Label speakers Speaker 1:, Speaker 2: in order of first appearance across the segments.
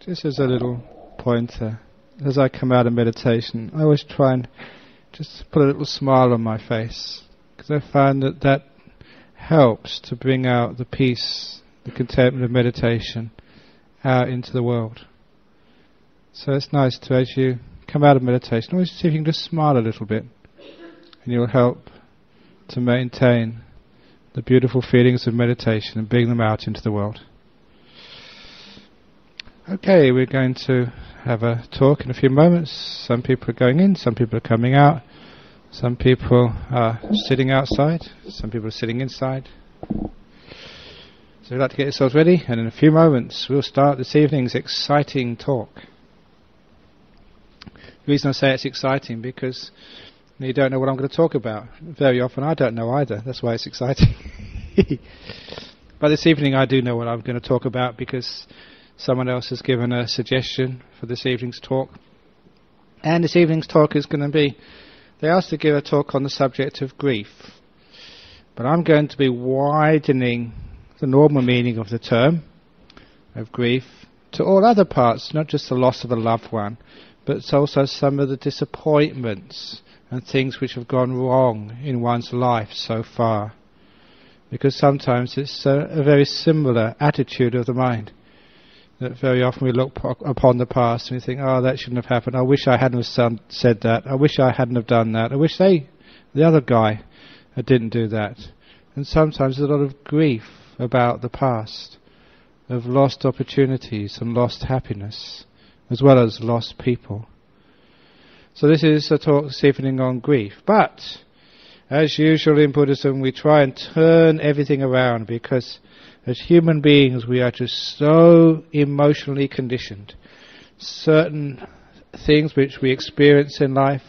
Speaker 1: Just as a little pointer, as I come out of meditation, I always try and just put a little smile on my face, because I find that that helps to bring out the peace, the contentment of meditation out into the world. So it's nice to, as you come out of meditation, always see if you can just smile a little bit, and you'll help to maintain the beautiful feelings of meditation and bring them out into the world. Okay, we're going to have a talk in a few moments. Some people are going in, some people are coming out, some people are sitting outside, some people are sitting inside. So we'd like to get yourselves ready, and in a few moments we'll start this evening's exciting talk. The reason I say it's exciting because you don't know what I'm going to talk about. Very often I don't know either, that's why it's exciting. But this evening I do know what I'm going to talk about because someone else has given a suggestion for this evening's talk. And this evening's talk is going to be, they asked to give a talk on the subject of grief. But I'm going to be widening the normal meaning of the term of grief to all other parts, not just the loss of a loved one, but it's also some of the disappointments and things which have gone wrong in one's life so far. Because sometimes it's a very similar attitude of the mind. That very often we look upon the past and we think, oh, that shouldn't have happened. I wish I hadn't have said that. I wish I hadn't have done that. I wish the other guy didn't do that. And sometimes there's a lot of grief about the past, of lost opportunities and lost happiness, as well as lost people. So this is a talk this evening on grief. But, as usual in Buddhism, we try and turn everything around because as human beings we are just so emotionally conditioned. Certain things which we experience in life,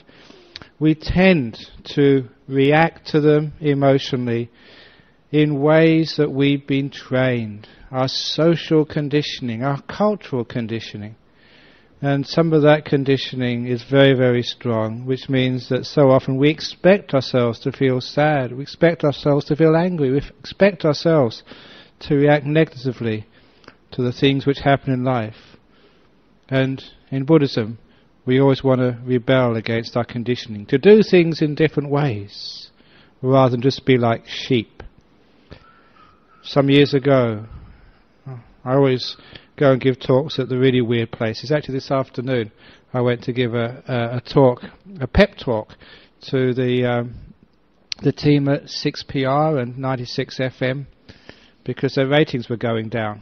Speaker 1: we tend to react to them emotionally in ways that we've been trained. Our social conditioning, our cultural conditioning. And some of that conditioning is very, very strong, which means that so often we expect ourselves to feel sad, we expect ourselves to feel angry, we expect ourselves to react negatively to the things which happen in life. And in Buddhism, we always want to rebel against our conditioning, to do things in different ways, rather than just be like sheep. Some years ago, I always go and give talks at the really weird places. Actually, this afternoon, I went to give a talk, a pep talk, to the team at 6PR and 96 FM, because their ratings were going down.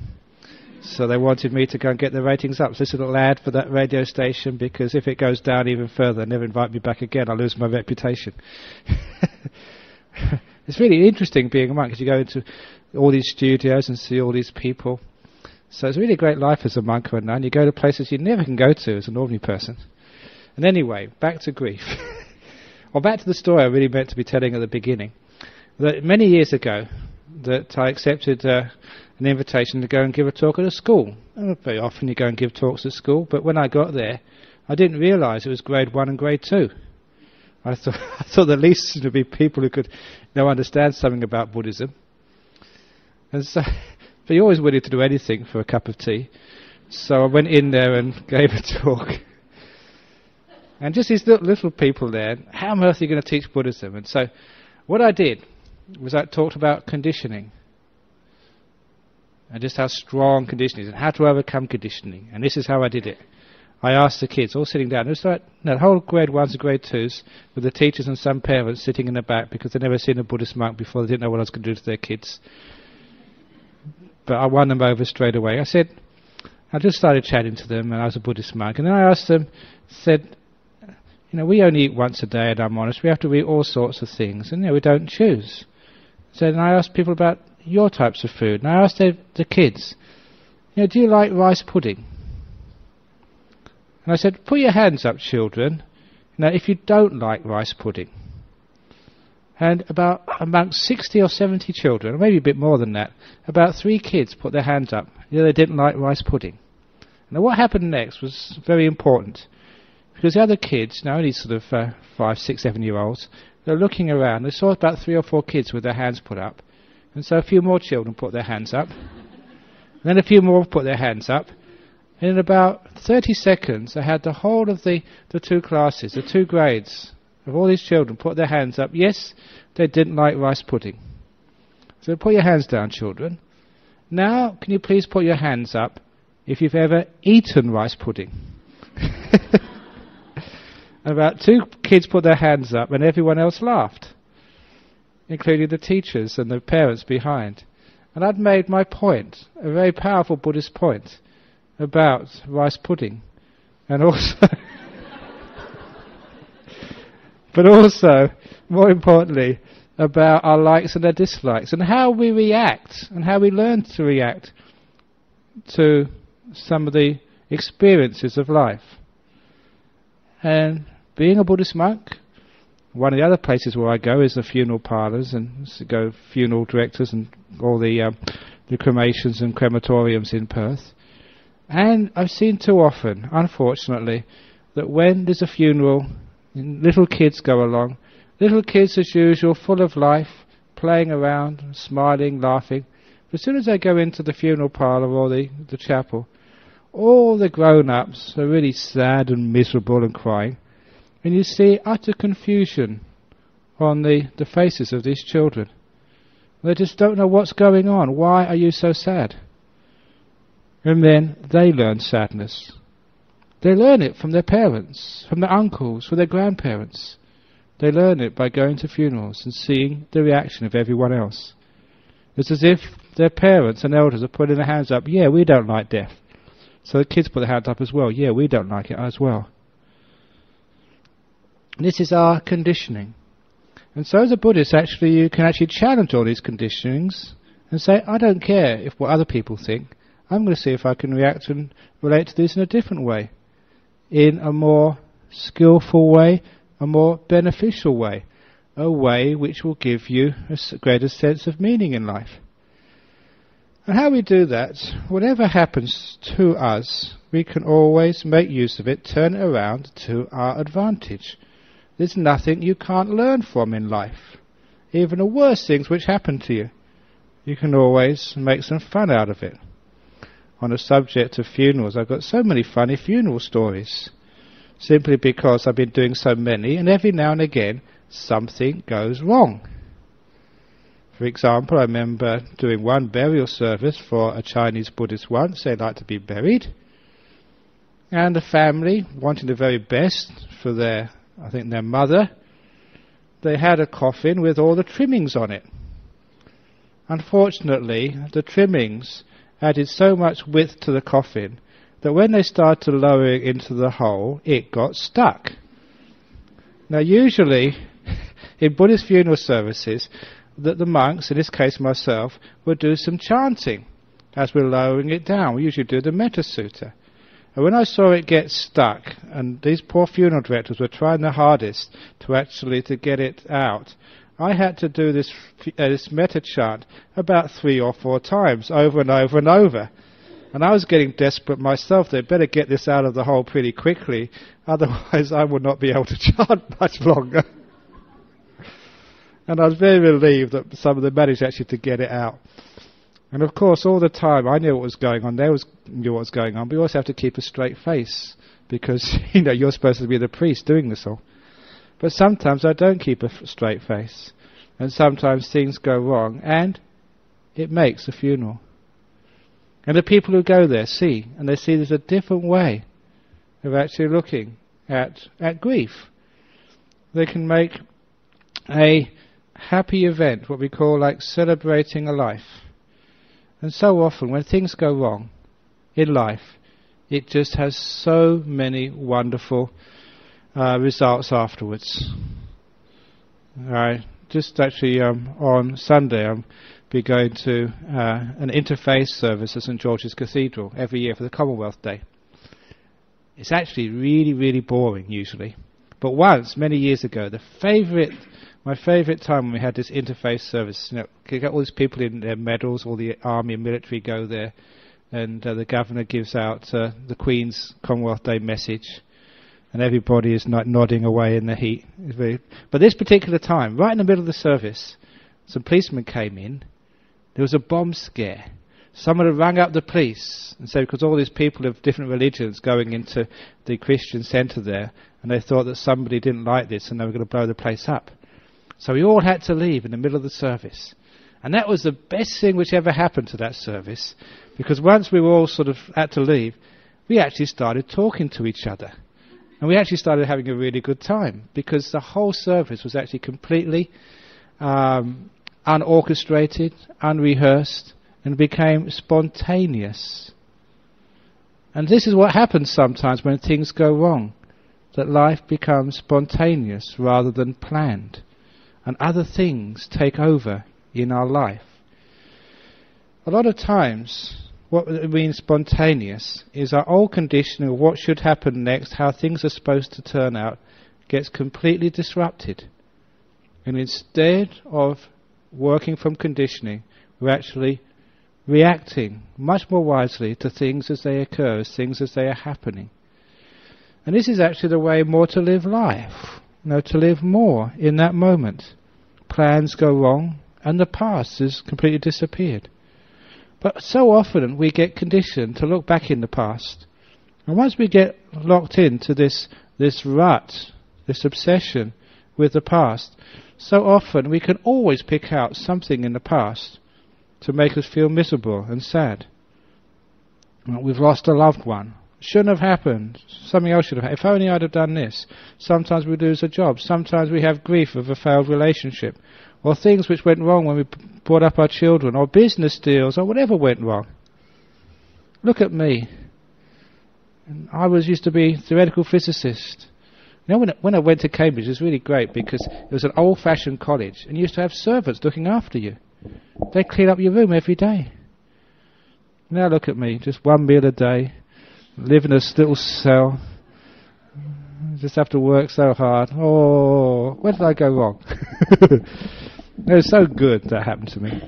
Speaker 1: So they wanted me to go and get the ratings up. So this little ad for that radio station, because if it goes down even further, never invite me back again, I'll lose my reputation. It's really interesting being a monk, because you go into all these studios and see all these people. So it's a really great life as a monk or a nun. You go to places you never can go to as an ordinary person. And anyway, back to grief. Or back to the story I really meant to be telling at the beginning. That many years ago, that I accepted an invitation to go and give a talk at a school. Very often you go and give talks at school, but when I got there, I didn't realise it was grade 1 and grade 2. I thought the least would be people who could understand something about Buddhism. And so, but you're always willing to do anything for a cup of tea. So I went in there and gave a talk. And just these little people there, how on earth are you going to teach Buddhism? And so what I did was I talked about conditioning. And just how strong conditioning is and how to overcome conditioning. And this is how I did it. I asked the kids, all sitting down. It was like the whole grade 1s and grade 2s, with the teachers and some parents sitting in the back because they'd never seen a Buddhist monk before. They didn't know what I was going to do to their kids. But I won them over straight away. I just started chatting to them, and I was a Buddhist monk. And then I asked them, said, we only eat once a day at our monastery. We have to eat all sorts of things, and we don't choose. So then I asked people about your types of food. And I asked the kids, do you like rice pudding? And I said, put your hands up, children, if you don't like rice pudding. And about amongst 60 or 70 children, or maybe a bit more than that, about 3 kids put their hands up. They didn't like rice pudding. Now what happened next was very important. Because the other kids, now only sort of 5, 6, 7-year-olds, they're looking around. They saw about 3 or 4 kids with their hands put up. And so a few more children put their hands up. And then a few more put their hands up. And in about 30 seconds, I had the whole of the two classes, the two grades of all these children put their hands up. Yes, they didn't like rice pudding. So put your hands down, children. Now, can you please put your hands up if you've ever eaten rice pudding? And about 2 kids put their hands up and everyone else laughed, including the teachers and the parents behind. And I'd made my point, a very powerful Buddhist point, about rice pudding. And also, but also, more importantly, about our likes and our dislikes, and how we react, and how we learn to react to some of the experiences of life. And being a Buddhist monk, one of the other places where I go is the funeral parlours, and go funeral directors and all the cremations and crematoriums in Perth. And I've seen too often, unfortunately, that when there's a funeral, little kids go along, little kids as usual, full of life, playing around, smiling, laughing. But as soon as they go into the funeral parlour or the chapel, all the grown-ups are really sad and miserable and crying. And you see utter confusion on the faces of these children. They just don't know what's going on. Why are you so sad? And then they learn sadness. They learn it from their parents, from their uncles, from their grandparents. They learn it by going to funerals and seeing the reaction of everyone else. It's as if their parents and elders are putting their hands up. Yeah, we don't like death. So the kids put their hands up as well. Yeah, we don't like it as well. This is our conditioning. And so as a Buddhist, actually, you can actually challenge all these conditionings and say, I don't care if what other people think. I'm going to see if I can react and relate to this in a different way. In a more skillful way, a more beneficial way. A way which will give you a greater sense of meaning in life. And how we do that, whatever happens to us, we can always make use of it, turn it around to our advantage. There's nothing you can't learn from in life. Even the worst things which happen to you, you can always make some fun out of it. On the subject of funerals, I've got so many funny funeral stories, simply because I've been doing so many, and every now and again something goes wrong. For example, I remember doing one burial service for a Chinese Buddhist once. They'd like to be buried. And the family, wanting the very best for their mother, they had a coffin with all the trimmings on it. Unfortunately, the trimmings added so much width to the coffin that when they started to lower it into the hole, it got stuck. Now usually, in Buddhist funeral services, that the monks, in this case myself, would do some chanting as we're lowering it down. We usually do the Metta Sutta. And when I saw it get stuck, and these poor funeral directors were trying their hardest to get it out, I had to do this Metta chant about 3 or 4 times, over and over and over. And I was getting desperate myself. They'd better get this out of the hole pretty quickly, otherwise I would not be able to chant much longer. And I was very relieved that some of them managed actually to get it out. And of course, all the time, I knew what was going on. They knew what was going on. But you also have to keep a straight face, because you're supposed to be the priest doing this all. But sometimes I don't keep a straight face, and sometimes things go wrong, and it makes a funeral. And the people who go there see, and they see there's a different way of actually looking at grief. They can make a happy event, what we call like celebrating a life. And so often when things go wrong in life, it just has so many wonderful results afterwards. Just actually on Sunday I'll be going to an interfaith service at St George's Cathedral every year for the Commonwealth Day. It's actually really, really boring usually. But once, many years ago, my favourite time when we had this interfaith service, you get all these people in their medals, all the army and military go there, and the governor gives out the Queen's Commonwealth Day message, and everybody is nodding away in the heat. But this particular time, right in the middle of the service, some policemen came in. There was a bomb scare. someone had rung up the police and said, because all these people of different religions going into the Christian centre there, and they thought that somebody didn't like this and they were going to blow the place up. So we all had to leave in the middle of the service. And that was the best thing which ever happened to that service, because once we were all sort of had to leave, we actually started talking to each other. And we actually started having a really good time, because the whole service was actually completely unorchestrated, unrehearsed, and became spontaneous. And this is what happens sometimes when things go wrong, that life becomes spontaneous rather than planned, and other things take over in our life. A lot of times, what means spontaneous is our old conditioning of what should happen next, how things are supposed to turn out, gets completely disrupted. And instead of working from conditioning, we're actually reacting much more wisely to things as they occur, things as they are happening. And this is actually the way more to live life, to live more in that moment. Plans go wrong, and the past has completely disappeared. But so often we get conditioned to look back in the past. And once we get locked into this rut, this obsession with the past, so often we can always pick out something in the past to make us feel miserable and sad. We've lost a loved one. Shouldn't have happened. Something else should have happened. If only I'd have done this. Sometimes we lose a job. Sometimes we have grief of a failed relationship. Or things which went wrong when we brought up our children. Or business deals. Or whatever went wrong. Look at me. I used to be a theoretical physicist. When I went to Cambridge, it was really great because it was an old-fashioned college. And you used to have servants looking after you. They clean up your room every day. Now look at me. Just one meal a day. Live in a little cell. Just have to work so hard. Oh, where did I go wrong? It was so good that happened to me.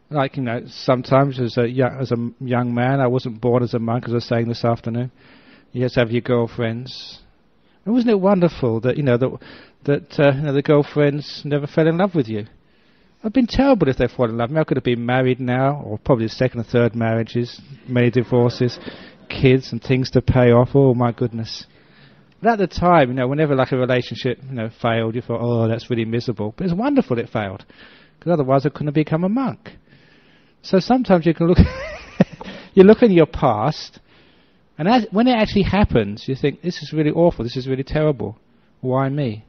Speaker 1: Like, sometimes as a young man, I wasn't born as a monk, as I was saying this afternoon. You just have your girlfriends. And wasn't it wonderful that the girlfriends never fell in love with you? It'd been terrible if they fallen in love. I could have been married now, or probably second or third marriages, many divorces, kids and things to pay off. Oh my goodness! But at the time, whenever like a relationship, failed, you thought, oh, that's really miserable. But it's wonderful it failed, because otherwise I couldn't have become a monk. So sometimes you can look, you look in your past, and when it actually happens, you think, this is really awful. This is really terrible. Why me?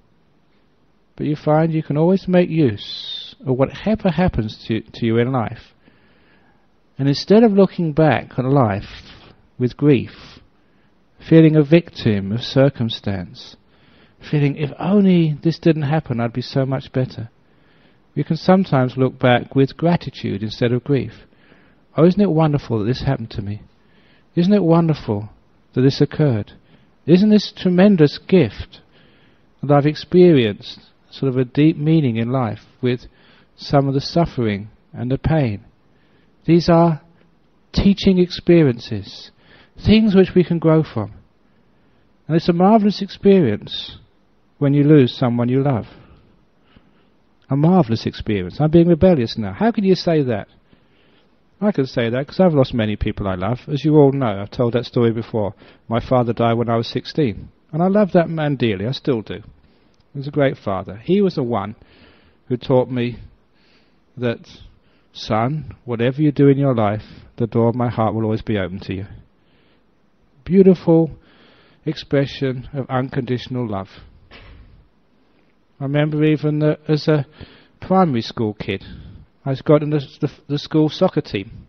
Speaker 1: But you find you can always make use of whatever happens to you in life. And instead of looking back on life with grief, feeling a victim of circumstance, feeling if only this didn't happen I'd be so much better, you can sometimes look back with gratitude instead of grief. Oh, isn't it wonderful that this happened to me? Isn't it wonderful that this occurred? Isn't this tremendous gift that I've experienced sort of a deep meaning in life with some of the suffering and the pain? These are teaching experiences, things which we can grow from. And it's a marvellous experience when you lose someone you love. A marvellous experience. I'm being rebellious now. How can you say that? I can say that because I've lost many people I love. As you all know, I've told that story before. My father died when I was 16. And I love that man dearly. I still do. He was a great father. He was the one who taught me that, son, whatever you do in your life, the door of my heart will always be open to you. Beautiful expression of unconditional love. I remember even that as a primary school kid, I got in the school soccer team.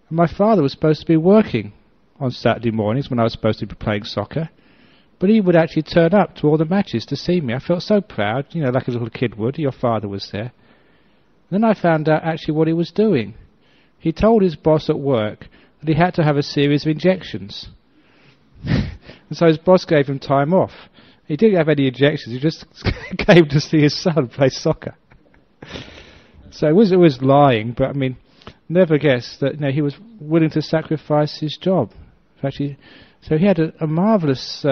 Speaker 1: And my father was supposed to be working on Saturday mornings when I was supposed to be playing soccer. But he would actually turn up to all the matches to see me. I felt so proud, like a little kid would. Your father was there. Then I found out actually what he was doing. He told his boss at work that he had to have a series of injections. And so his boss gave him time off. He didn't have any injections. He just came to see his son play soccer. So it was lying, but I mean, never guessed that he was willing to sacrifice his job. So he had a marvellous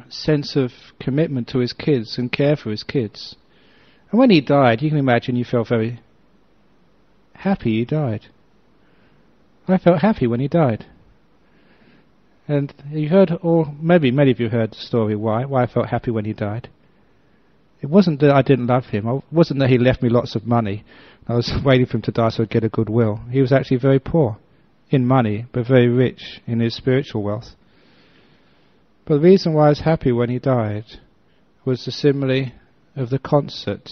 Speaker 1: sense of commitment to his kids and care for his kids. And when he died, you can imagine you felt very happy he died. I felt happy when he died. And you heard, or maybe many of you heard the story why I felt happy when he died. It wasn't that I didn't love him. It wasn't that he left me lots of money. I was waiting for him to die so I'd get a good will. He was actually very poor in money, but very rich in his spiritual wealth. But the reason why I was happy when he died was the simile of the concert.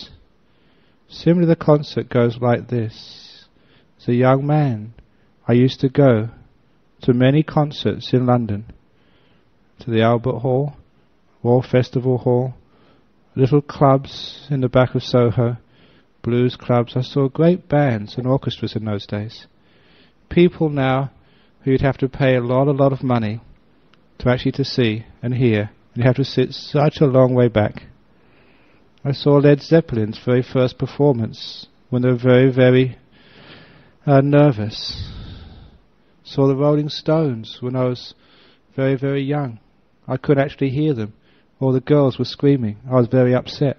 Speaker 1: Simile of the concert goes like this. As a young man, I used to go to many concerts in London, to the Albert Hall, Royal Festival Hall, little clubs in the back of Soho, blues clubs. I saw great bands and orchestras in those days. People now who you'd have to pay a lot of money to actually to see and hear, and you have to sit such a long way back. I saw Led Zeppelin's very first performance when they were very, very nervous. Saw the Rolling Stones when I was very, very young. I couldn't actually hear them. All the girls were screaming. I was very upset.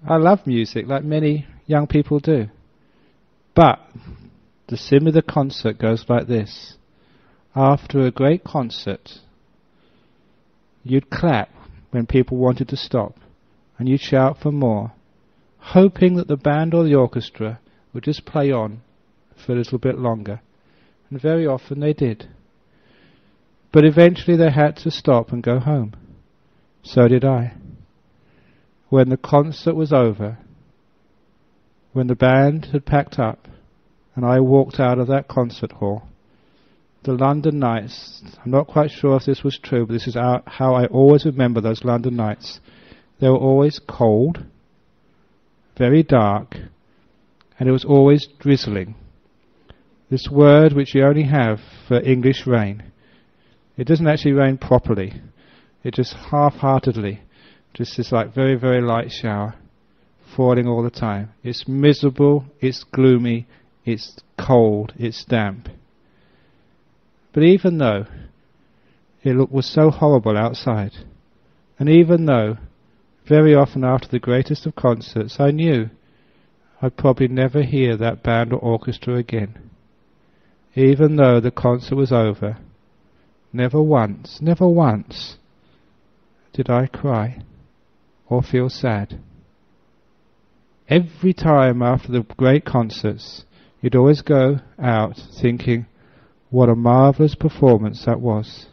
Speaker 1: I love music like many young people do. But the simile of the concert goes like this. After a great concert, you'd clap when people wanted to stop, and you'd shout for more, hoping that the band or the orchestra would just play on for a little bit longer. And very often they did. But eventually they had to stop and go home. So did I. When the concert was over, when the band had packed up, and I walked out of that concert hall, the London nights, I'm not quite sure if this was true, but this is how I always remember those London nights. They were always cold, very dark, and it was always drizzling. This word which you only have for English rain. It doesn't actually rain properly. It just half-heartedly, just this like very, very light shower falling all the time. It's miserable, it's gloomy, it's cold, it's damp. But even though it was so horrible outside, and even though very often after the greatest of concerts I knew I'd probably never hear that band or orchestra again, even though the concert was over, never once did I cry or feel sad. Every time after the great concerts, you'd always go out thinking, what a marvellous performance that was.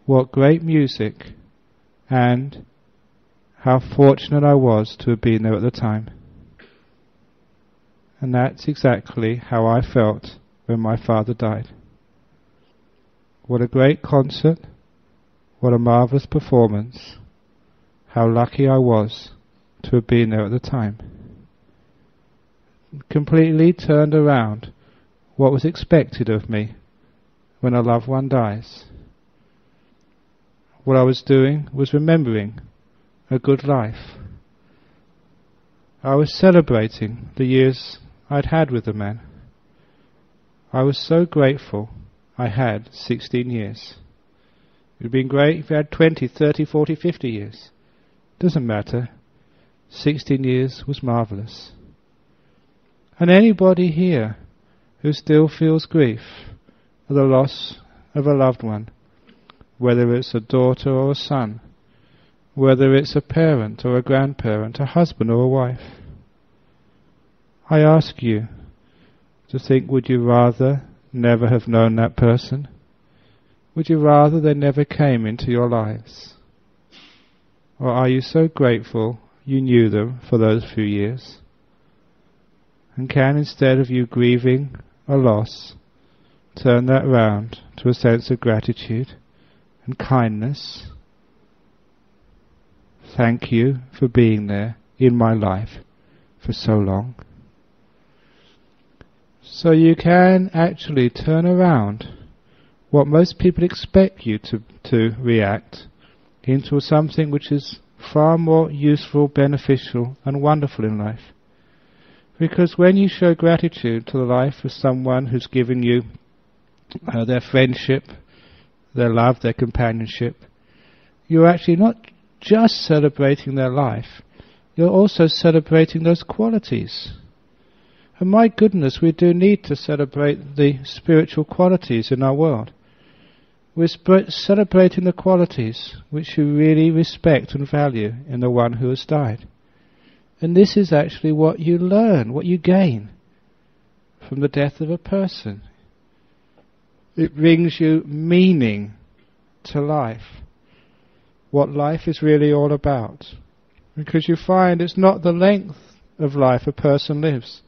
Speaker 1: What great music, and how fortunate I was to have been there at the time. And that's exactly how I felt when my father died. What a great concert, what a marvellous performance, how lucky I was to have been there at the time. Completely turned around what was expected of me when a loved one dies. What I was doing was remembering a good life. I was celebrating the years I'd had with the man. I was so grateful I had 16 years. It would have been great if I had 20, 30, 40, 50 years. Doesn't matter. 16 years was marvellous. And anybody here who still feels grief at the loss of a loved one, whether it's a daughter or a son, whether it's a parent or a grandparent, a husband or a wife, I ask you to think, would you rather never have known that person? Would you rather they never came into your lives? Or are you so grateful you knew them for those few years? And can, instead of you grieving a loss, turn that round to a sense of gratitude and kindness? Thank you for being there in my life for so long. So you can actually turn around what most people expect you to react into something which is far more useful, beneficial and wonderful in life. Because when you show gratitude to the life of someone who's given you their friendship, their love, their companionship, you're actually not just celebrating their life, you're also celebrating those qualities. And my goodness, we do need to celebrate the spiritual qualities in our world. We're celebrating the qualities which you really respect and value in the one who has died. And this is actually what you learn, what you gain from the death of a person. It brings you meaning to life, what life is really all about. Because you find it's not the length of life a person lives.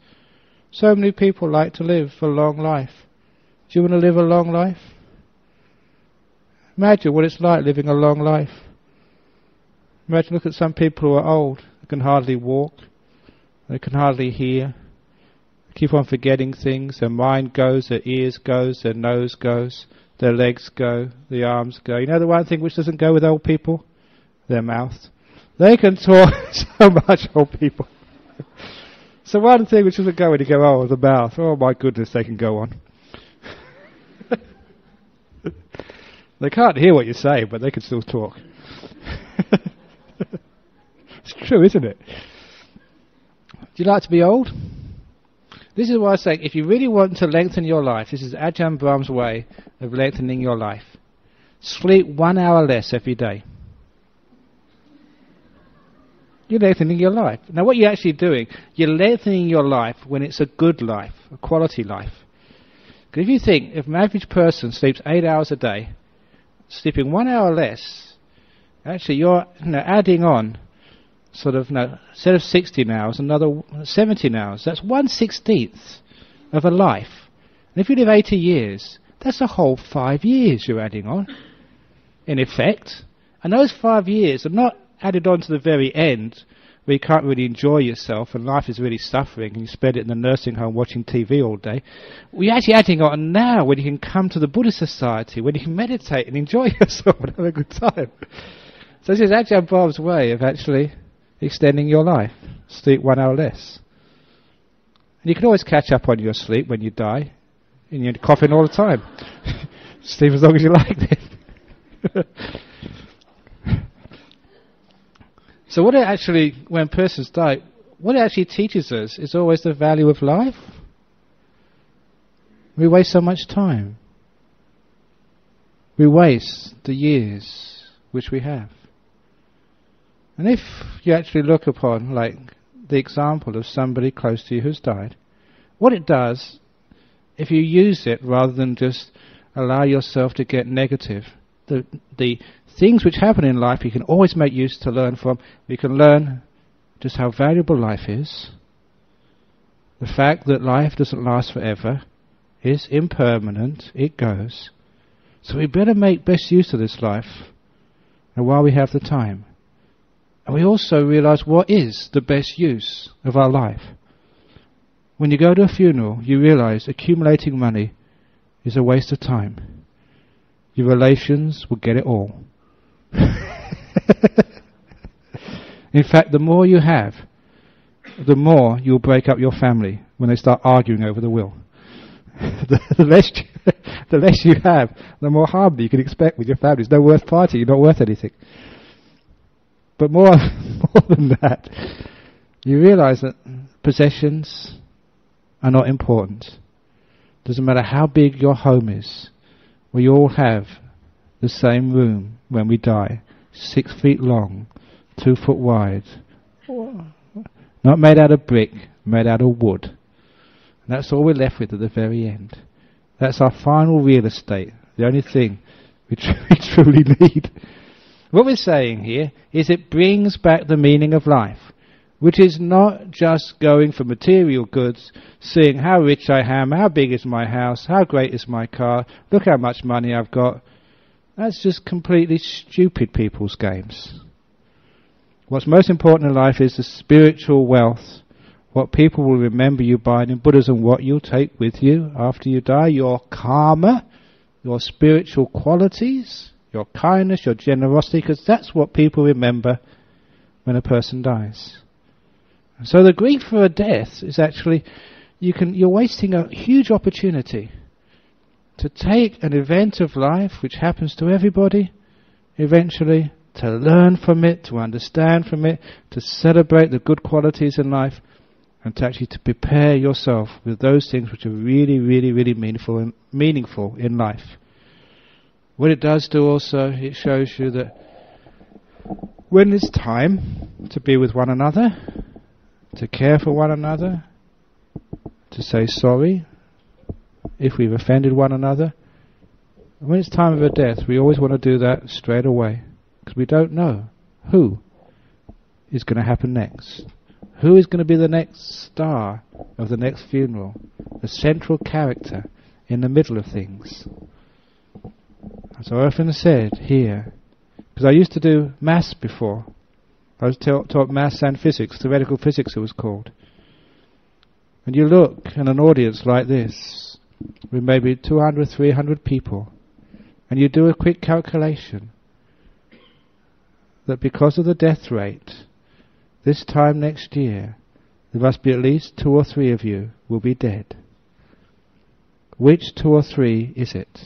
Speaker 1: So many people like to live a long life. Do you want to live a long life? Imagine what it's like living a long life. Imagine, look at some people who are old. They can hardly walk. They can hardly hear. They keep on forgetting things. Their mind goes, their ears goes, their nose goes, their legs go, the arms go. You know the one thing which doesn't go with old people? Their mouth. They can talk so much, old people. So one thing which doesn't go when you go old, the mouth. Oh my goodness, they can go on. They can't hear what you say, but they can still talk. It's true, isn't it? Do you like to be old? This is why I say, if you really want to lengthen your life, this is Ajahn Brahm's way of lengthening your life. Sleep 1 hour less every day. You're lengthening your life. Now what you're actually doing, you're lengthening your life when it's a good life, a quality life. Because if you think, if an average person sleeps 8 hours a day, sleeping 1 hour less, actually you're adding on sort of, instead of 16 hours, another 17 hours. That's 1/16 of a life. And if you live 80 years, that's a whole 5 years you're adding on, in effect. And those 5 years are not added on to the very end, where you can't really enjoy yourself and life is really suffering and you spend it in the nursing home watching TV all day. We're actually adding on now when you can come to the Buddhist society, when you can meditate and enjoy yourself and have a good time. So this is Ajahn Brahm's way of actually extending your life. Sleep 1 hour less. And you can always catch up on your sleep when you die, and you're coughing all the time. Sleep as long as you like then. So what it actually, when persons die, what it actually teaches us is always the value of life. We waste so much time. We waste the years which we have. And if you actually look upon, like, the example of somebody close to you who's died, what it does, if you use it rather than just allow yourself to get negative, the things which happen in life you can always make use to learn from. We can learn just how valuable life is. The fact that life doesn't last forever is impermanent, it goes. So we better make best use of this life and while we have the time. And we also realize what is the best use of our life. When you go to a funeral, you realize accumulating money is a waste of time. Your relations will get it all. In fact, the more you have, the more you'll break up your family when they start arguing over the will. the less you have, the more harmony you can expect with your family. It's no worth party, you're not worth anything. But more than that, you realize that possessions are not important. Doesn't matter how big your home is. We all have the same room when we die, 6 feet long, 2 foot wide. Not made out of brick, made out of wood. And that's all we're left with at the very end. That's our final real estate, the only thing we truly need. What we're saying here is it brings back the meaning of life, which is not just going for material goods, seeing how rich I am, how big is my house, how great is my car, look how much money I've got. That's just completely stupid people's games. What's most important in life is the spiritual wealth, what people will remember you by, and in Buddhism what you'll take with you after you die, your karma, your spiritual qualities, your kindness, your generosity, because that's what people remember when a person dies. So the grief for a death is actually, you're wasting a huge opportunity to take an event of life which happens to everybody, eventually to learn from it, to understand from it, to celebrate the good qualities in life, and to actually to prepare yourself with those things which are really, really, really meaningful in life. What it does do also, it shows you that when it's time to be with one another, to care for one another, to say sorry if we've offended one another, when it's time of a death, we always want to do that straight away, because we don't know who is going to happen next. Who is going to be the next star of the next funeral, the central character in the middle of things. As I often said here, because I used to do maths before. I was taught maths and physics, theoretical physics it was called. And you look at an audience like this, with maybe 200, 300 people, and you do a quick calculation that because of the death rate, this time next year, there must be at least 2 or 3 of you will be dead. Which 2 or 3 is it?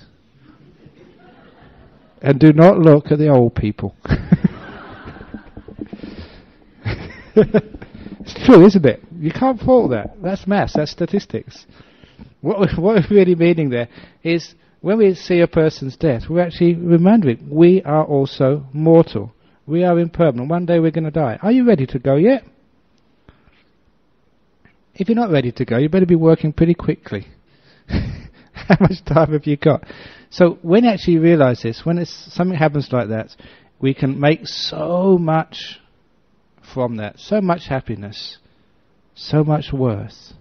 Speaker 1: And do not look at the old people. It's true, isn't it? You can't fault that. That's maths, that's statistics. What we're really meaning there is when we see a person's death, we're actually remembering we are also mortal. We are impermanent. One day we're going to die. Are you ready to go yet? If you're not ready to go, you better be working pretty quickly. How much time have you got? So when you actually realize this, when something happens like that, we can make so much from that, so much happiness, so much worth.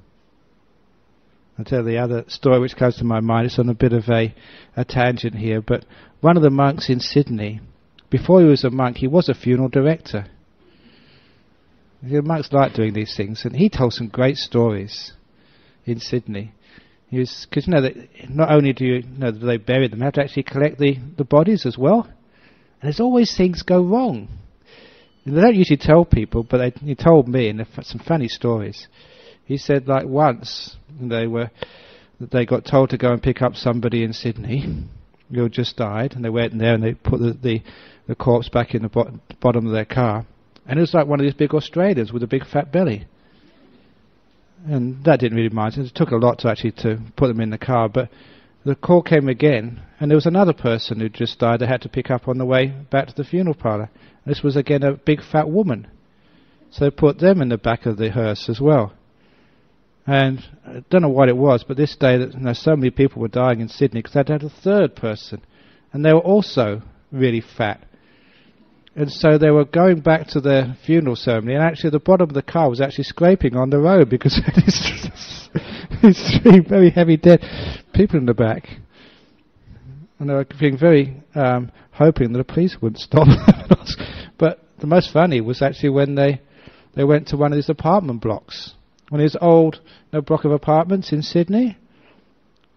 Speaker 1: I'll tell the other story which comes to my mind. It's on a bit of a tangent here, but one of the monks in Sydney, before he was a monk, he was a funeral director. The monks like doing these things, and he told some great stories in Sydney. Because you know that not only do they bury them, they have to actually collect the bodies as well. And there's always things go wrong. And they don't usually tell people, but he told me, and some funny stories. He said, like once they got told to go and pick up somebody in Sydney who just died, and they went in there and they put the corpse back in the bottom of their car, and it was like one of these big Australians with a big fat belly. And that didn't really mind. It took a lot to put them in the car, but the call came again, and there was another person who just died they had to pick up on the way back to the funeral parlour. This was again a big fat woman. So they put them in the back of the hearse as well. And I don't know what it was, but this day so many people were dying in Sydney because they had a third person, and they were also really fat. And so they were going back to their funeral ceremony, and actually the bottom of the car was actually scraping on the road because these 3 very heavy dead people in the back. And they were being very hoping that the police wouldn't stop them. But the most funny was actually when they went to one of these apartment blocks, one of these old block of apartments in Sydney,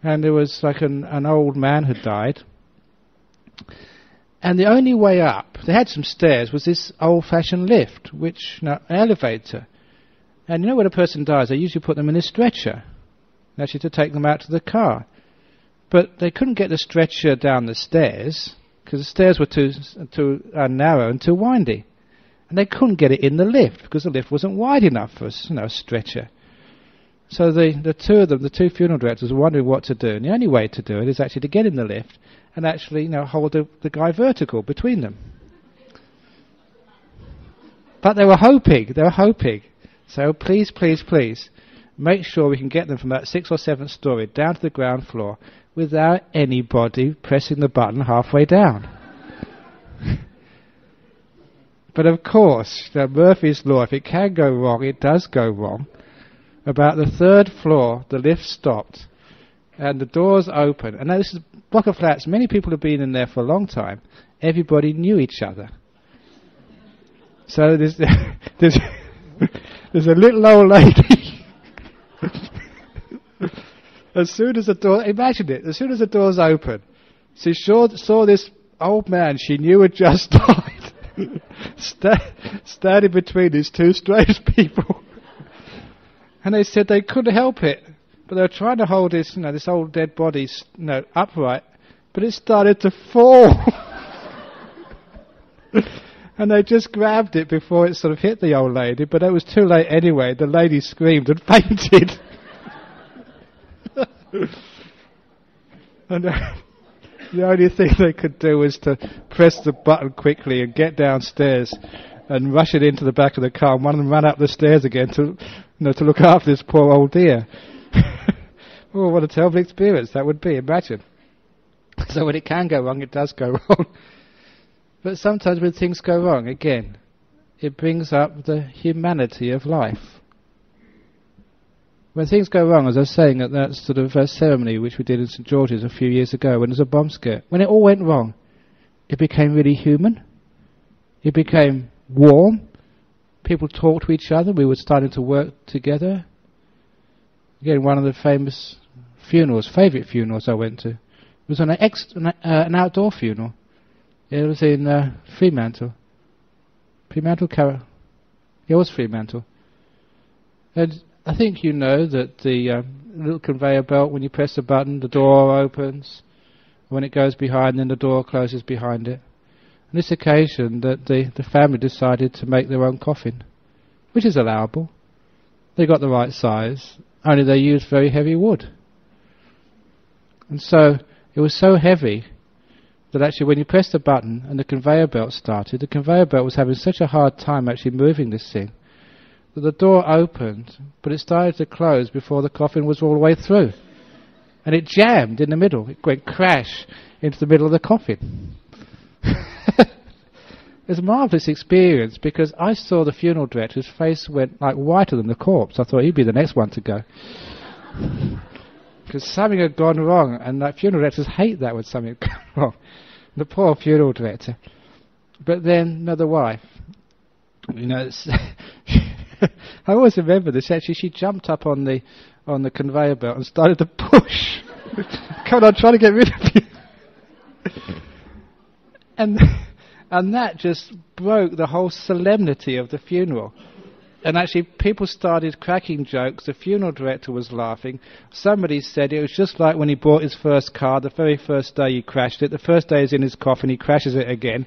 Speaker 1: and there was like an old man had died. And the only way up, they had some stairs, was this old-fashioned lift, an elevator. And when a person dies, they usually put them in a stretcher, actually to take them out to the car. But they couldn't get the stretcher down the stairs, because the stairs were too narrow and too windy. And they couldn't get it in the lift, because the lift wasn't wide enough for a stretcher. So the two of them, the 2 funeral directors, were wondering what to do. And the only way to do it is actually to get in the lift and actually hold the guy vertical between them. But they were hoping. So please, please, please, make sure we can get them from that 6th or 7th story down to the ground floor without anybody pressing the button halfway down. But of course, Murphy's Law, if it can go wrong, it does go wrong. About the 3rd floor, the lift stopped, and the doors open. And now this is a block of flats. Many people have been in there for a long time. Everybody knew each other. So there's a little old lady. As soon as the door, imagine it, as soon as the doors open, she saw this old man she knew had just died, standing between these 2 strange people. And they said they couldn't help it, but they were trying to hold this old dead body, upright, but it started to fall. And they just grabbed it before it sort of hit the old lady, but it was too late anyway. The lady screamed and fainted. And the only thing they could do was to press the button quickly and get downstairs and rush it into the back of the car, and one of them ran up the stairs again to look after this poor old dear. Oh, what a terrible experience that would be, imagine. So when it can go wrong, it does go wrong. But sometimes when things go wrong, again, it brings up the humanity of life. When things go wrong, as I was saying at that sort of ceremony which we did in St George's a few years ago, when there was a bomb scare, when it all went wrong, it became really human. It became warm. People talked to each other. We were starting to work together. Again, one of the famous favourite funerals I went to, was an outdoor funeral. It was in Fremantle. It was Fremantle. And I think you know that the little conveyor belt, when you press the button, the door opens. When it goes behind, then the door closes behind it. On this occasion, that the family decided to make their own coffin, which is allowable. They got the right size, only they used very heavy wood. And so it was so heavy that actually when you pressed the button and the conveyor belt started, the conveyor belt was having such a hard time actually moving this thing that the door opened, but it started to close before the coffin was all the way through. And it jammed in the middle. It went crash into the middle of the coffin. It was a marvellous experience, because I saw the funeral director's face went like whiter than the corpse. I thought he'd be the next one to go. Because something had gone wrong, and like funeral directors hate that when something had gone wrong. The poor funeral director. But then, the wife, I always remember this. Actually, she jumped up on the conveyor belt and started to push. Come on, trying to get rid of you. And that just broke the whole solemnity of the funeral. And actually, people started cracking jokes. The funeral director was laughing. Somebody said it was just like when he bought his first car. The very first day he crashed it. The first day he's in his coffin, he crashes it again.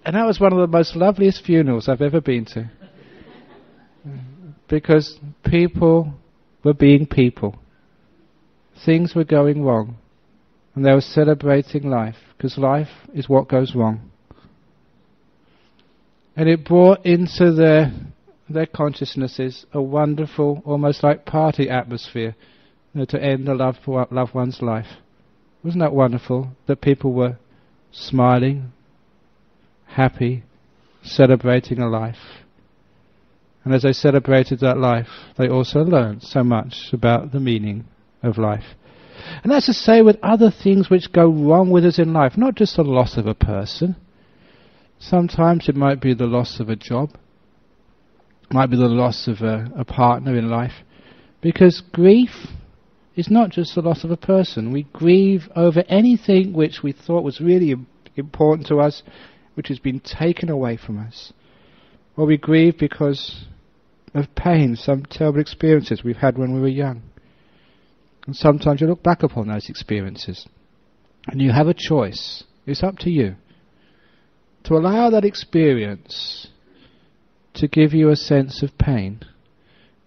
Speaker 1: And that was one of the most loveliest funerals I've ever been to. Because people were being people. Things were going wrong. And they were celebrating life. Because life is what goes wrong. And it brought into their consciousnesses a wonderful, almost like party atmosphere, to end a loved one's life. Wasn't that wonderful? That people were smiling, happy, celebrating a life. And as they celebrated that life, they also learned so much about the meaning of life. And that's to say with other things which go wrong with us in life, not just the loss of a person. Sometimes it might be the loss of a job, it might be the loss of a partner in life. Because grief is not just the loss of a person. We grieve over anything which we thought was really important to us, which has been taken away from us. Or we grieve because of pain, some terrible experiences we've had when we were young. And sometimes you look back upon those experiences and you have a choice. It's up to you to allow that experience to give you a sense of pain,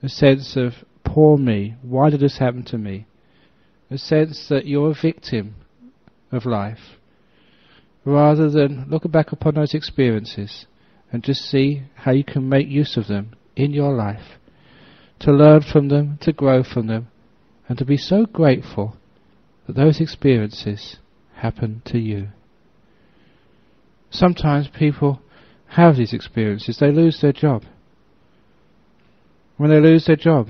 Speaker 1: a sense of, poor me, why did this happen to me? A sense that you're a victim of life, rather than look back upon those experiences and just see how you can make use of them in your life, to learn from them, to grow from them, and to be so grateful that those experiences happen to you. Sometimes people have these experiences. They lose their job. When they lose their job,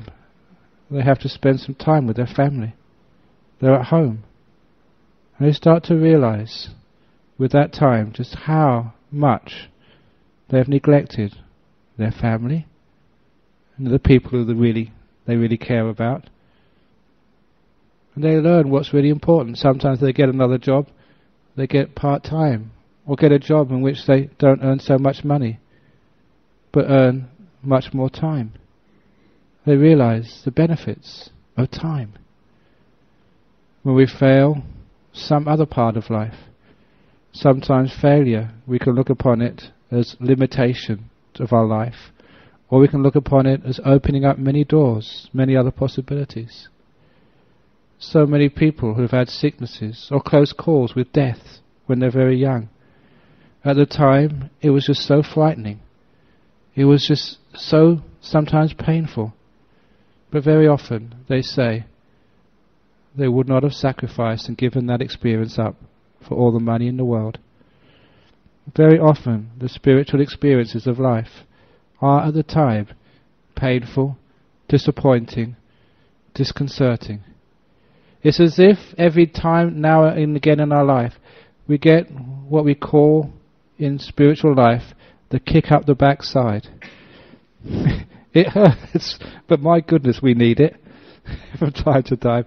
Speaker 1: they have to spend some time with their family. They're at home. And they start to realize with that time just how much they have neglected their family and the people who they really care about. And they learn what's really important. Sometimes they get another job, they get part-time, or get a job in which they don't earn so much money, but earn much more time. They realize the benefits of time. When we fail some other part of life, sometimes failure, we can look upon it as limitation of our life, or we can look upon it as opening up many doors, many other possibilities. So many people who have had sicknesses or close calls with death when they're very young. At the time, it was just so frightening. It was just so sometimes painful. But very often they say they would not have sacrificed and given that experience up for all the money in the world. Very often the spiritual experiences of life are at the time painful, disappointing, disconcerting. It's as if every time now and again in our life we get what we call in spiritual life the kick up the backside. It hurts, but my goodness, we need it from time to time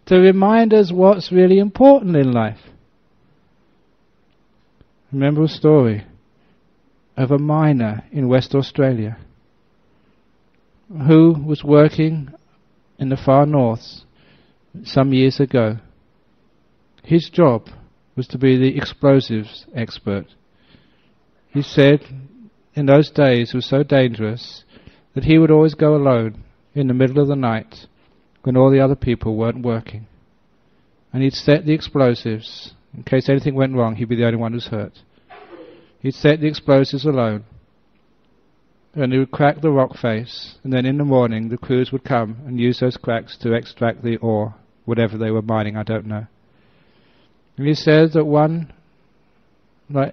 Speaker 1: to remind us what's really important in life. Remember a story of a miner in West Australia who was working in the far north some years ago. His job was to be the explosives expert. He said in those days it was so dangerous that he would always go alone in the middle of the night when all the other people weren't working. And he'd set the explosives. In case anything went wrong, he'd be the only one who's hurt. He'd set the explosives alone. And he would crack the rock face, and then in the morning the crews would come and use those cracks to extract the ore, whatever they were mining, I don't know. And he said that one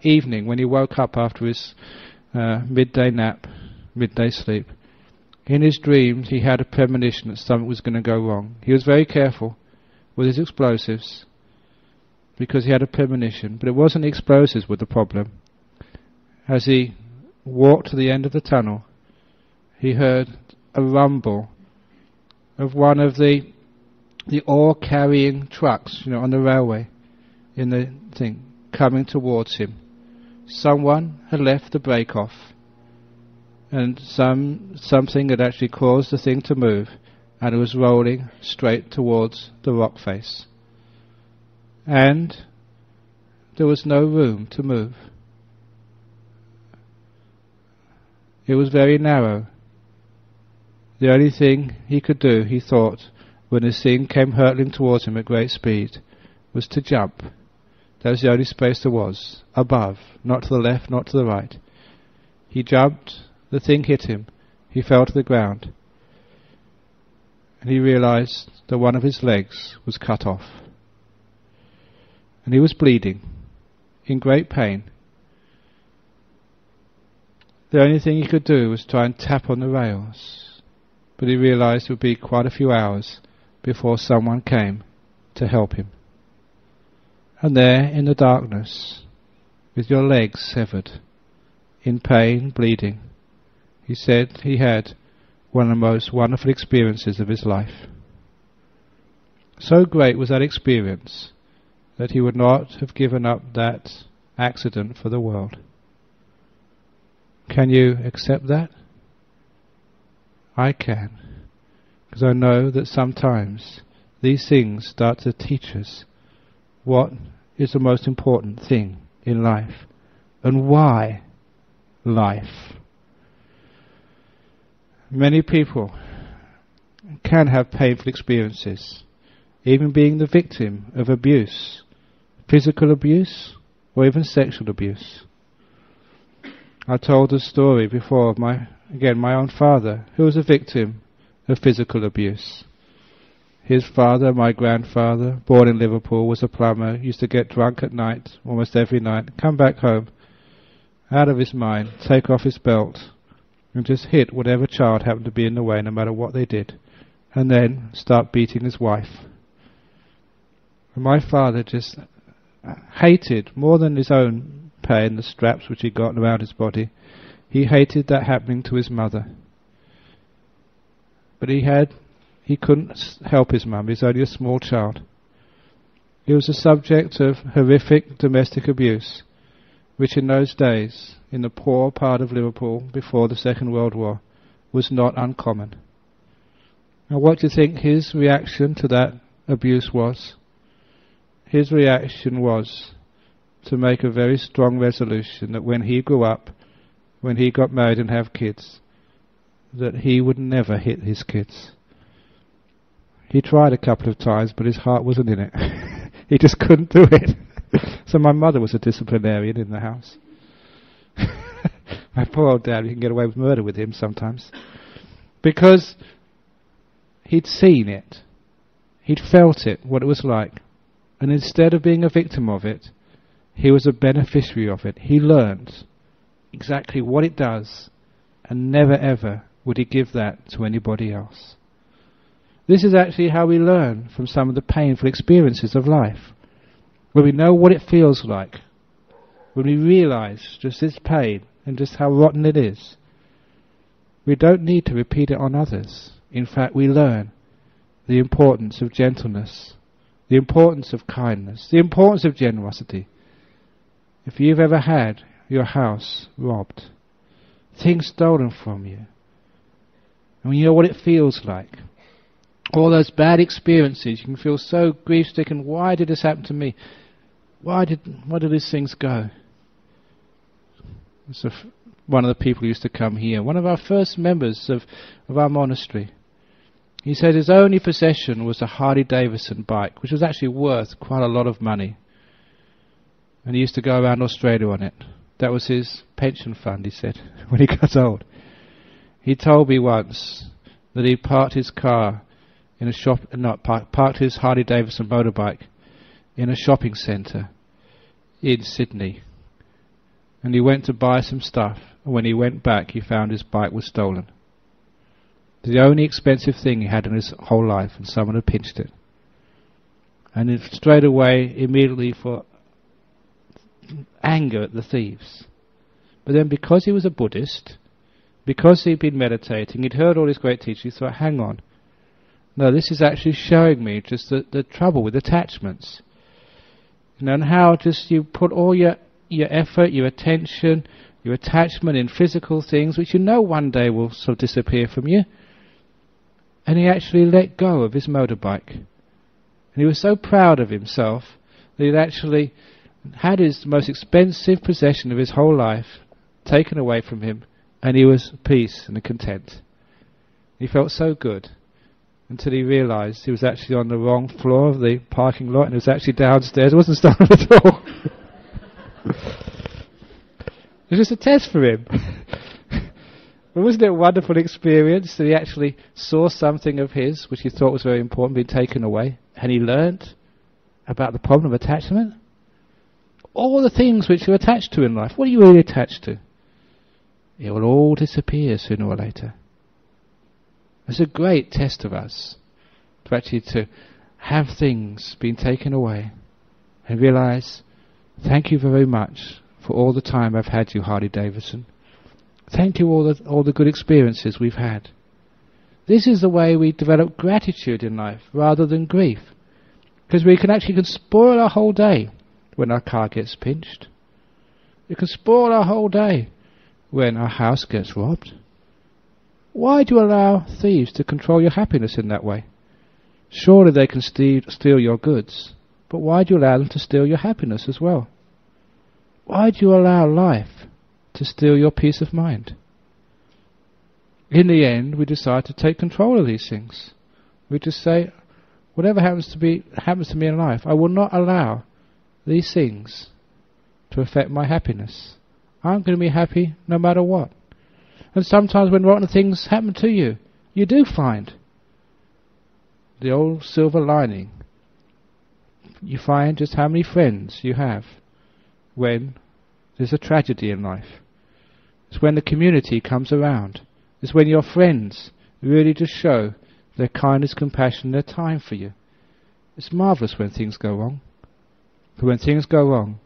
Speaker 1: evening when he woke up after his midday nap, midday sleep, in his dreams he had a premonition that something was going to go wrong. He was very careful with his explosives because he had a premonition, but it wasn't the explosives were the problem. As he walked to the end of the tunnel, he heard a rumble of one of the ore-carrying trucks, on the railway, in the thing, coming towards him. Someone had left the brake off, and something had actually caused the thing to move, and it was rolling straight towards the rock face. And there was no room to move. It was very narrow. The only thing he could do, he thought, when this thing came hurtling towards him at great speed, was to jump. That was the only space there was, above, not to the left, not to the right. He jumped, the thing hit him, he fell to the ground, and he realized that one of his legs was cut off. And he was bleeding, in great pain. The only thing he could do was try and tap on the rails, but he realized it would be quite a few hours before someone came to help him. And there, in the darkness, with your legs severed, in pain, bleeding, he said he had one of the most wonderful experiences of his life. So great was that experience that he would not have given up that accident for the world. Can you accept that? I can, because I know that sometimes these things start to teach us what is the most important thing in life and why life. Many people can have painful experiences, even being the victim of abuse, physical abuse or even sexual abuse. I told a story before of my own father, who was a victim of physical abuse. His father, my grandfather, born in Liverpool, was a plumber, used to get drunk at night, almost every night, come back home, out of his mind, take off his belt, and just hit whatever child happened to be in the way, no matter what they did, and then start beating his wife. And my father just hated, more than his own pain, the straps which he got around his body, he hated that happening to his mother. But he couldn't help his mum. He's only a small child. He was the subject of horrific domestic abuse, which in those days, in the poor part of Liverpool before the Second World War, was not uncommon. Now what do you think his reaction to that abuse was? His reaction was to make a very strong resolution that when he grew up, when he got married and have kids, that he would never hit his kids. He tried a couple of times, but his heart wasn't in it. He just couldn't do it. So my mother was a disciplinarian in the house. My poor old dad, you can get away with murder with him sometimes. Because he'd seen it. He'd felt it, what it was like. And instead of being a victim of it, he was a beneficiary of it. He learned exactly what it does, and never ever would he give that to anybody else. This is actually how we learn from some of the painful experiences of life. When we know what it feels like, when we realize just this pain and just how rotten it is, we don't need to repeat it on others. In fact, we learn the importance of gentleness, the importance of kindness, the importance of generosity. If you've ever had your house robbed, things stolen from you, and you know what it feels like, all those bad experiences, you can feel so grief-stricken. Why did this happen to me? Why did these things go? So one of the people who used to come here, one of our first members of our monastery, he said his only possession was a Harley-Davidson bike, which was actually worth quite a lot of money. And he used to go around Australia on it. That was his pension fund, he said, when he got old. He told me once that he parked his car in a shop, parked his Harley-Davidson motorbike in a shopping centre in Sydney. And he went to buy some stuff, and when he went back he found his bike was stolen. The only expensive thing he had in his whole life, and someone had pinched it. And it straight away, immediately for anger at the thieves. But then because he was a Buddhist, because he'd been meditating, he'd heard all his great teachings, he thought, hang on, no, this is actually showing me just the trouble with attachments. You know, and how just you put all your effort, your attention, your attachment in physical things, which you know one day will sort of disappear from you. And he actually let go of his motorbike. And he was so proud of himself that he'd actually had his most expensive possession of his whole life taken away from him, and he was at peace and content. He felt so good until he realised he was actually on the wrong floor of the parking lot, and it was actually downstairs. It wasn't stolen at all. It was just a test for him. But wasn't it a wonderful experience that he actually saw something of his, which he thought was very important, being taken away, and he learnt about the problem of attachment? All the things which you're attached to in life, what are you really attached to? It will all disappear sooner or later. It's a great test of us to actually to have things being taken away and realise, thank you very much for all the time I've had you, Harley-Davidson. Thank you all the good experiences we've had. This is the way we develop gratitude in life rather than grief. Because we can actually spoil our whole day when our car gets pinched. It can spoil our whole day when our house gets robbed. Why do you allow thieves to control your happiness in that way? Surely they can steal your goods, but why do you allow them to steal your happiness as well? Why do you allow life to steal your peace of mind? In the end, we decide to take control of these things. We just say, whatever happens to me in life, I will not allow these things to affect my happiness. I'm going to be happy no matter what. And sometimes when rotten things happen to you, you do find the old silver lining. You find just how many friends you have when there's a tragedy in life. It's when the community comes around. It's when your friends really just show their kindness, compassion, their time for you. It's marvellous when things go wrong. But when things go wrong,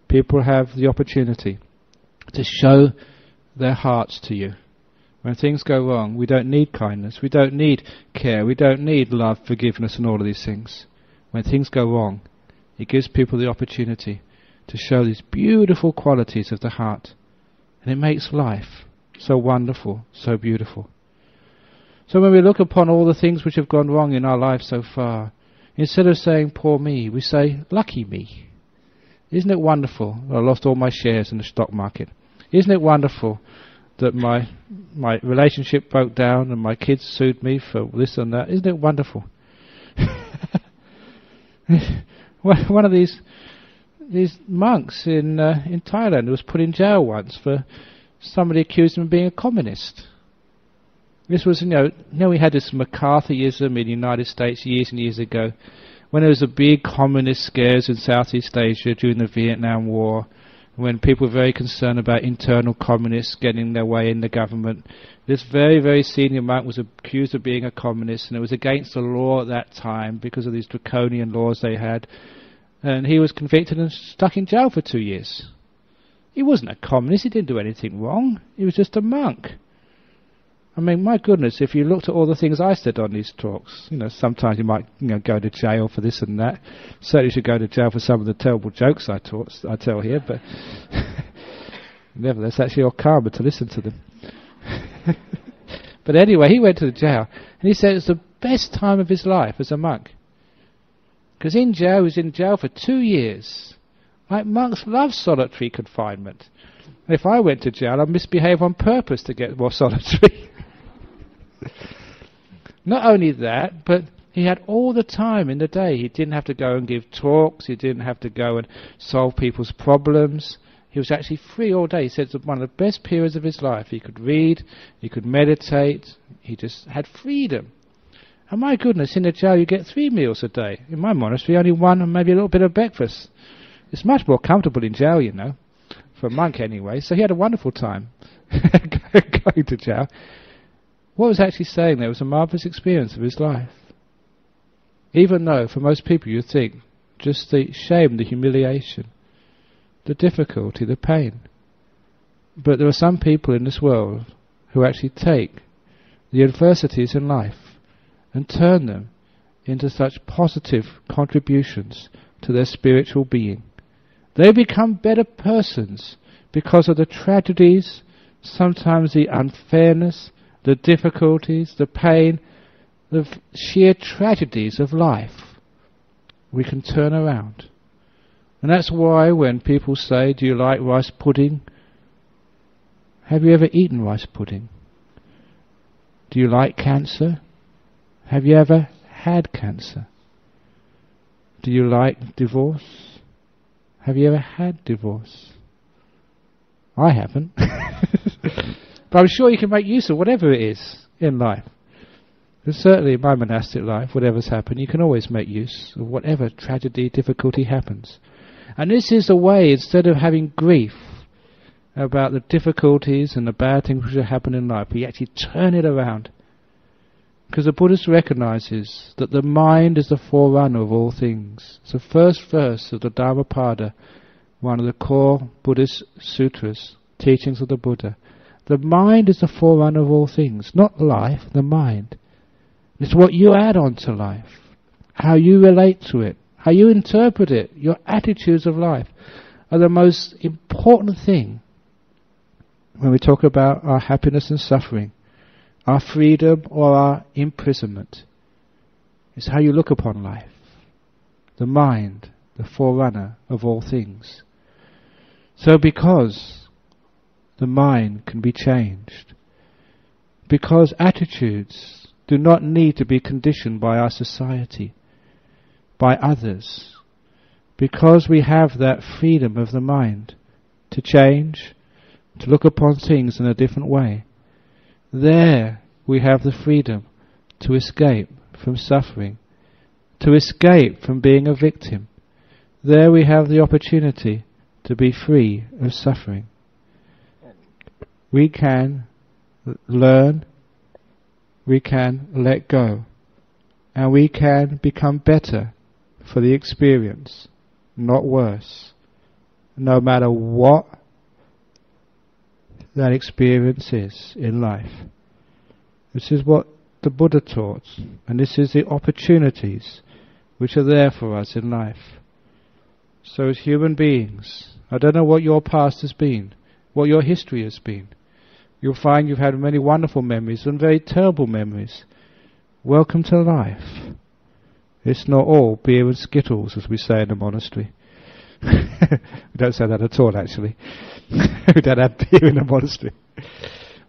Speaker 1: people have the opportunity to show their hearts to you. When things go wrong, we don't need kindness, we don't need care, we don't need love, forgiveness and all of these things. When things go wrong, it gives people the opportunity to show these beautiful qualities of the heart. And it makes life so wonderful, so beautiful. So when we look upon all the things which have gone wrong in our life so far, instead of saying, poor me, we say, lucky me. Isn't it wonderful that I lost all my shares in the stock market? Isn't it wonderful that my relationship broke down and my kids sued me for this and that? Isn't it wonderful? One of these monks in Thailand was put in jail once for somebody accused him of being a communist. This was, we had this McCarthyism in the United States years and years ago, when there was a big communist scares in Southeast Asia during the Vietnam War, when people were very concerned about internal communists getting their way in the government. This very, very senior monk was accused of being a communist, and it was against the law at that time because of these draconian laws they had. And he was convicted and stuck in jail for 2 years. He wasn't a communist, he didn't do anything wrong, he was just a monk. I mean, my goodness, if you looked at all the things I said on these talks, sometimes you might go to jail for this and that. Certainly should go to jail for some of the terrible jokes I tell here, but nevertheless, actually all karma to listen to them. But anyway, he went to the jail, and he said it was the best time of his life as a monk. Because in jail, he was in jail for 2 years. Like, monks love solitary confinement. And if I went to jail, I'd misbehave on purpose to get more solitary. Not only that, but he had all the time in the day. He didn't have to go and give talks. He didn't have to go and solve people's problems. He was actually free all day. He said it was one of the best periods of his life. He could read, he could meditate, he just had freedom. And my goodness, in the jail you get 3 meals a day. In my monastery, only 1 and maybe a little bit of breakfast. It's much more comfortable in jail, for a monk anyway. So he had a wonderful time going to jail. What was actually saying there was a marvellous experience of his life. Even though, for most people, you think just the shame, the humiliation, the difficulty, the pain. But there are some people in this world who actually take the adversities in life and turn them into such positive contributions to their spiritual being. They become better persons because of the tragedies, sometimes the unfairness, the difficulties, the pain, the sheer tragedies of life. We can turn around. And that's why when people say, do you like rice pudding? Have you ever eaten rice pudding? Do you like cancer? Have you ever had cancer? Do you like divorce? Have you ever had divorce? I haven't. But I'm sure you can make use of whatever it is in life. And certainly in my monastic life, whatever's happened, you can always make use of whatever tragedy, difficulty happens. And this is a way, instead of having grief about the difficulties and the bad things which have happened in life, we actually turn it around. Because the Buddhist recognizes that the mind is the forerunner of all things. It's the first verse of the Dhammapada, one of the core Buddhist sutras, teachings of the Buddha. The mind is the forerunner of all things, not life, the mind. It's what you add on to life, how you relate to it, how you interpret it, your attitudes of life are the most important thing when we talk about our happiness and suffering, our freedom or our imprisonment. It's how you look upon life. The mind, the forerunner of all things. So because the mind can be changed, because attitudes do not need to be conditioned by our society, by others, because we have that freedom of the mind to change, to look upon things in a different way, there we have the freedom to escape from suffering, to escape from being a victim. There we have the opportunity to be free of suffering. We can learn, we can let go, and we can become better for the experience, not worse, no matter what that experience is in life. This is what the Buddha taught, and this is the opportunities which are there for us in life. So as human beings, I don't know what your past has been, what your history has been. You'll find you've had many wonderful memories and very terrible memories. Welcome to life. It's not all beer and skittles, as we say in the monastery. We don't say that at all, actually. We don't have beer in the monastery.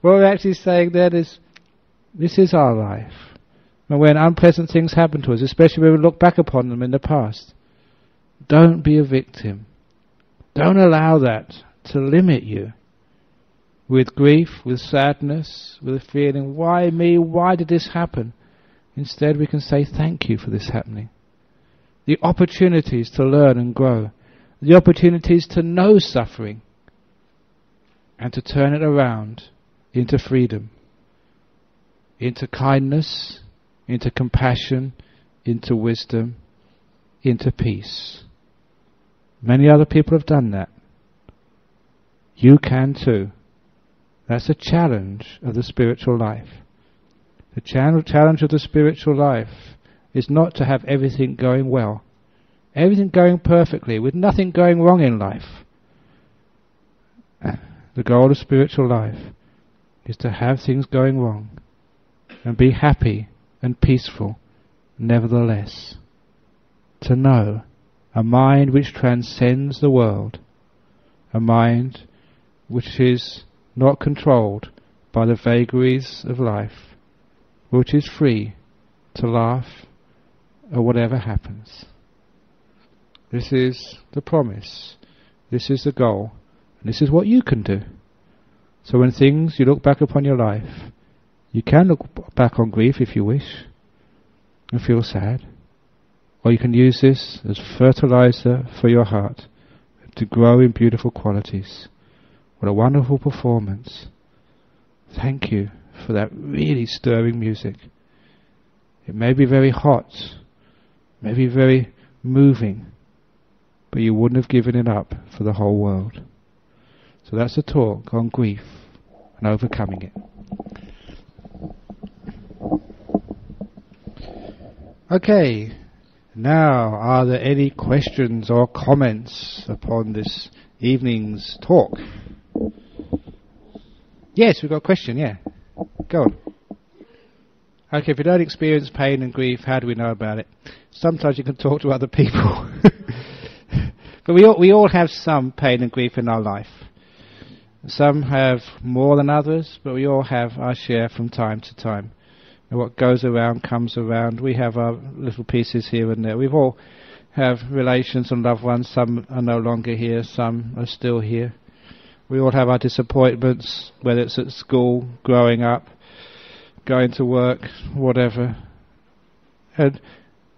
Speaker 1: What we're actually saying then is, this is our life. And when unpleasant things happen to us, especially when we look back upon them in the past, don't be a victim. Don't allow that to limit you with grief, with sadness, with a feeling, why me, why did this happen? Instead we can say thank you for this happening. The opportunities to learn and grow, the opportunities to know suffering and to turn it around into freedom, into kindness, into compassion, into wisdom, into peace. Many other people have done that. You can too. That's a challenge of the spiritual life. The challenge of the spiritual life is not to have everything going well, everything going perfectly, with nothing going wrong in life. The goal of spiritual life is to have things going wrong and be happy and peaceful nevertheless. To know a mind which transcends the world, a mind which is not controlled by the vagaries of life, which is free to laugh at whatever happens. This is the promise, this is the goal, and this is what you can do. So when you look back upon your life, you can look back on grief if you wish, and feel sad, or you can use this as fertilizer for your heart to grow in beautiful qualities. What a wonderful performance. Thank you for that really stirring music. It may be very hot, may be very moving, but you wouldn't have given it up for the whole world. So that's a talk on grief and overcoming it. Okay, now are there any questions or comments upon this evening's talk? Yes, we've got a question, yeah. Go on. Okay, if you don't experience pain and grief, how do we know about it? Sometimes you can talk to other people. But we all have some pain and grief in our life. Some have more than others, but we all have our share from time to time. And what goes around comes around. We have our little pieces here and there. We've all have relations and loved ones. Some are no longer here, some are still here. We all have our disappointments, whether it's at school, growing up, going to work, whatever. And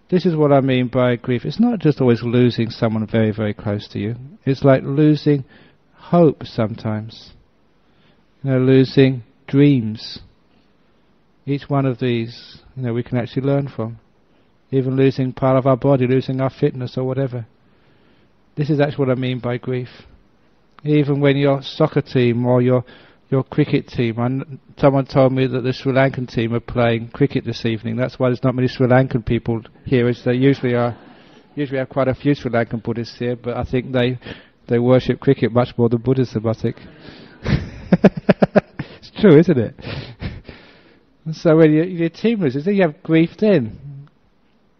Speaker 1: this is what I mean by grief. It's not just always losing someone very, very close to you. It's like losing hope sometimes. Losing dreams. Each one of these, we can actually learn from. Even losing part of our body, losing our fitness or whatever. This is actually what I mean by grief. Even when your soccer team or your cricket team, someone told me that the Sri Lankan team are playing cricket this evening. That's why there's not many Sri Lankan people here, as they usually are. Usually have quite a few Sri Lankan Buddhists here, but I think they worship cricket much more than Buddhism, I think. It's true, isn't it? So when your team loses, then you have grief then.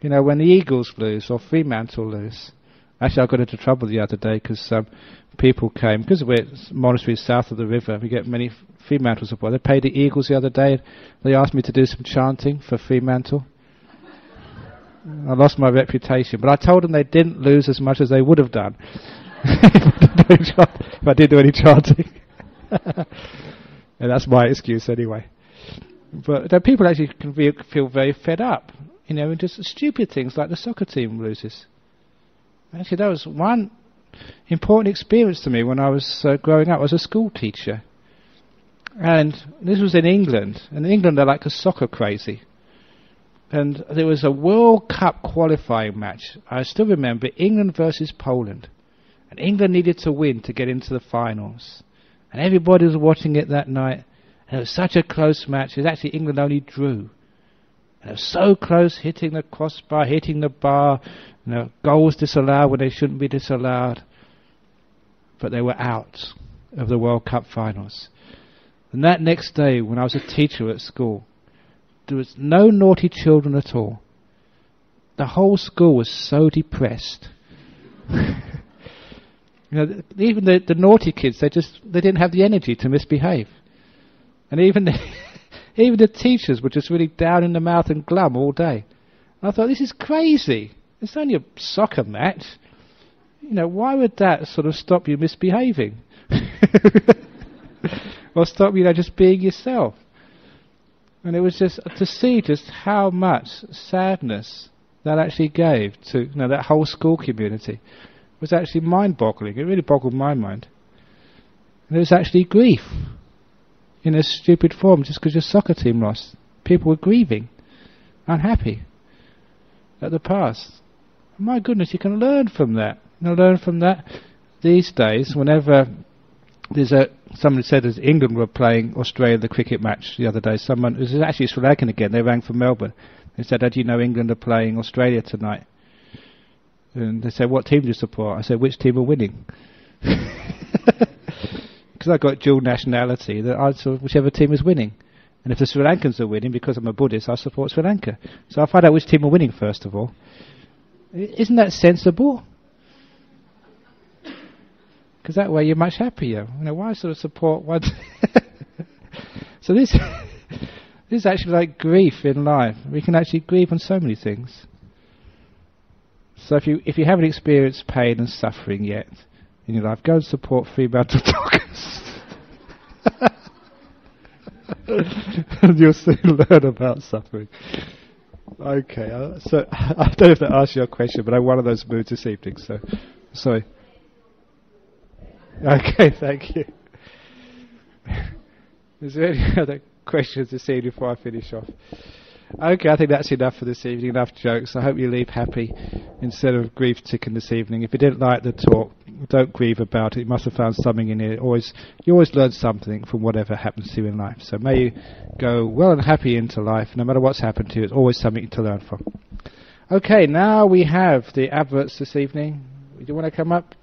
Speaker 1: When the Eagles lose or Fremantle lose. Actually, I got into trouble the other day because people came, because we're monasteries south of the river, we get many Fremantles aboard. They paid the Eagles the other day. They asked me to do some chanting for Fremantle. I lost my reputation, but I told them they didn't lose as much as they would have done if I didn't do any chanting. And that's my excuse anyway. But people actually can feel very fed up, and just stupid things like the soccer team loses. Actually, that was one important experience to me when I was growing up. I was a school teacher. And this was in England. And in England, they're like a soccer crazy. And there was a World Cup qualifying match. I still remember England versus Poland. And England needed to win to get into the finals. And everybody was watching it that night. And it was such a close match. It was actually England only drew. And it was so close, hitting the crossbar, hitting the bar. Goals disallowed when they shouldn't be disallowed. But they were out of the World Cup finals. And that next day, when I was a teacher at school, there was no naughty children at all. The whole school was so depressed. Even the naughty kids, they didn't have the energy to misbehave. And even even the teachers were just really down in the mouth and glum all day. And I thought, this is crazy. It's only a soccer match. Why would that sort of stop you misbehaving? Or stop you just being yourself? And it was just to see just how much sadness that actually gave to that whole school community was actually mind-boggling. It really boggled my mind. And it was actually grief in a stupid form just because your soccer team lost. People were grieving, unhappy at the past. My goodness, you can learn from that. Learn from that. These days, whenever someone said as England were playing Australia the cricket match the other day, it was actually Sri Lankan again, they rang from Melbourne. They said, "Do you know England are playing Australia tonight?" And they said, "What team do you support?" I said, "Which team are winning?" Because I got dual nationality, that I support whichever team is winning. And if the Sri Lankans are winning, because I'm a Buddhist, I support Sri Lanka. So I find out which team are winning first of all. Isn't that sensible? Because that way you're much happier. Why sort of support one? So this is actually like grief in life. We can actually grieve on so many things. So if you haven't experienced pain and suffering yet in your life, go and support Fremantle Dockers. And you'll soon learn about suffering. Okay, so I don't know if that answers your question, but I'm one of those moods this evening, so sorry. Okay, thank you. Is there any other questions this evening before I finish off? Okay, I think that's enough for this evening, enough jokes. I hope you leave happy instead of grief-ticking this evening. If you didn't like the talk, don't grieve about it. You must have found something in it. You always learn something from whatever happens to you in life. So may you go well and happy into life. No matter what's happened to you, there's always something to learn from. Okay, now we have the adverts this evening. Do you want to come up?